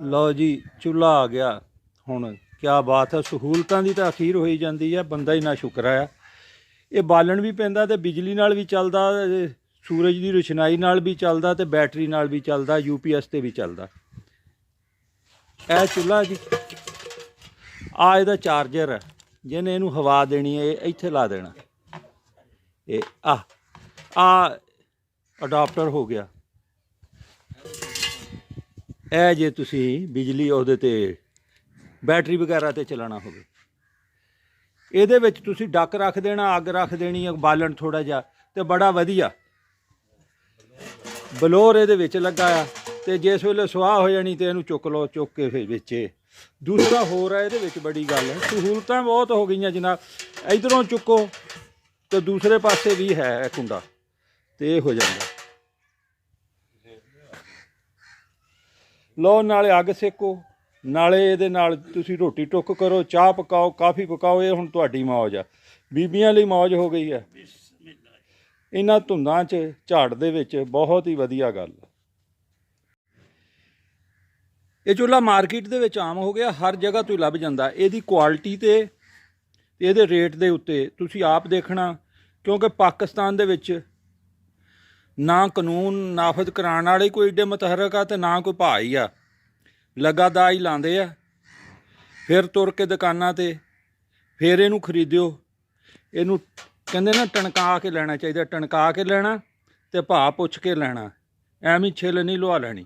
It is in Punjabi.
ਲਓ ਜੀ, ਚੁੱਲ੍ਹਾ ਆ ਗਿਆ ਹੁਣ। ਕਿਆ ਬਾਤ ਹੈ, ਸਹੂਲਤਾਂ ਦੀ ਤਾਂ ਅਖੀਰ ਹੋਈ ਜਾਂਦੀ ਹੈ, ਬੰਦਾ ਹੀ ਨਾ ਸ਼ੁਕਰ ਆ। ਇਹ ਬਾਲਣ ਵੀ ਪੈਂਦਾ ਅਤੇ ਬਿਜਲੀ ਨਾਲ ਵੀ ਚੱਲਦਾ, ਸੂਰਜ ਦੀ ਰੋਸ਼ਨਾਈ ਨਾਲ ਵੀ ਚੱਲਦਾ ਅਤੇ ਬੈਟਰੀ ਨਾਲ ਵੀ ਚੱਲਦਾ, UPS 'ਤੇ ਵੀ ਚੱਲਦਾ। ਇਹ ਚੁੱਲ੍ਹਾ ਜੀ, ਆ ਇਹਦਾ ਚਾਰਜਰ ਹੈ। ਜਿਹਨੇ ਇਹਨੂੰ ਹਵਾ ਦੇਣੀ ਹੈ ਇਹ ਇੱਥੇ ਲਾ ਦੇਣਾ। ਇਹ ਆ ਅਡਾਪਟਰ ਹੋ ਗਿਆ। ਇਹ ਜੇ ਤੁਸੀਂ ਬਿਜਲੀ ਉਹਦੇ 'ਤੇ ਬੈਟਰੀ ਵਗੈਰਾ 'ਤੇ ਚਲਾਉਣਾ ਹੋਵੇ, ਇਹਦੇ ਵਿੱਚ ਤੁਸੀਂ ਡੱਕ ਰੱਖ ਦੇਣਾ, ਅੱਗ ਰੱਖ ਦੇਣੀ ਹੈ, ਬਾਲਣ ਥੋੜ੍ਹਾ ਜਿਹਾ, ਅਤੇ ਬੜਾ ਵਧੀਆ ਬਲੋਰ ਇਹਦੇ ਵਿੱਚ ਲੱਗਾ ਆ। ਅਤੇ ਜਿਸ ਵੇਲੇ ਸੁਆਹ ਹੋ ਜਾਣੀ ਤਾਂ ਇਹਨੂੰ ਚੁੱਕ ਲਓ, ਚੁੱਕ ਕੇ ਫਿਰ ਵਿੱਚ। ਦੂਸਰਾ ਹੋਰ ਹੈ ਇਹਦੇ ਵਿੱਚ ਬੜੀ ਗੱਲ ਹੈ, ਸਹੂਲਤਾਂ ਬਹੁਤ ਹੋ ਗਈਆਂ ਜਨਾਬ। ਇੱਧਰੋਂ ਚੁੱਕੋ ਅਤੇ ਦੂਸਰੇ ਪਾਸੇ ਵੀ ਹੈ ਇਹ ਕੁੰਡਾ, ਅਤੇ ਇਹ ਹੋ ਜਾਂਦਾ। ਲਓ, ਨਾਲੇ ਅੱਗ ਸੇਕੋ, ਨਾਲੇ ਇਹਦੇ ਨਾਲ ਤੁਸੀਂ ਰੋਟੀ ਟੁੱਕ ਕਰੋ, ਚਾਹ ਪਕਾਓ, ਕਾਫੀ ਪਕਾਓ। ਇਹ ਹੁਣ ਤੁਹਾਡੀ ਮੌਜ ਆ, ਬੀਬੀਆਂ ਲਈ ਮੌਜ ਹੋ ਗਈ ਹੈ ਇਹਨਾਂ ਧੁੰਦਾਂ 'ਚ, ਝਾੜ ਦੇ ਵਿੱਚ। ਬਹੁਤ ਹੀ ਵਧੀਆ ਗੱਲ। ਇਹ ਚੁੱਲ੍ਹਾ ਮਾਰਕੀਟ ਦੇ ਵਿੱਚ ਆਮ ਹੋ ਗਿਆ, ਹਰ ਜਗ੍ਹਾ ਤੋਂ ਹੀ ਲੱਭ ਜਾਂਦਾ। ਇਹਦੀ ਕੁਆਲਿਟੀ 'ਤੇ ਇਹਦੇ ਰੇਟ ਦੇ ਉੱਤੇ ਤੁਸੀਂ ਆਪ ਦੇਖਣਾ, ਕਿਉਂਕਿ ਪਾਕਿਸਤਾਨ ਦੇ ਵਿੱਚ ਨਾ ਕਾਨੂੰਨ ਨਾਫਜ਼ ਕਰਾਉਣ ਵਾਲੇ ਕੋਈ ਏਡੇ ਮੁਤਹਰਕ ਆ, ਅਤੇ ਨਾ ਕੋਈ ਭਾਅ ਹੀ ਆ। ਲਗਾਤਾਰ ਹੀ ਲਾਉਂਦੇ ਆ, ਫਿਰ ਤੁਰ ਕੇ ਦੁਕਾਨਾਂ 'ਤੇ, ਫਿਰ ਇਹਨੂੰ ਖਰੀਦਿਓ। ਇਹਨੂੰ ਕਹਿੰਦੇ ਨਾ ਟਣਕਾ ਕੇ ਲੈਣਾ ਚਾਹੀਦਾ, ਟਣਕਾ ਕੇ ਲੈਣਾ ਅਤੇ ਭਾਅ ਪੁੱਛ ਕੇ ਲੈਣਾ, ਐਵੇਂ ਛਿੱਲ ਨਹੀਂ ਲਵਾ ਲੈਣੀ।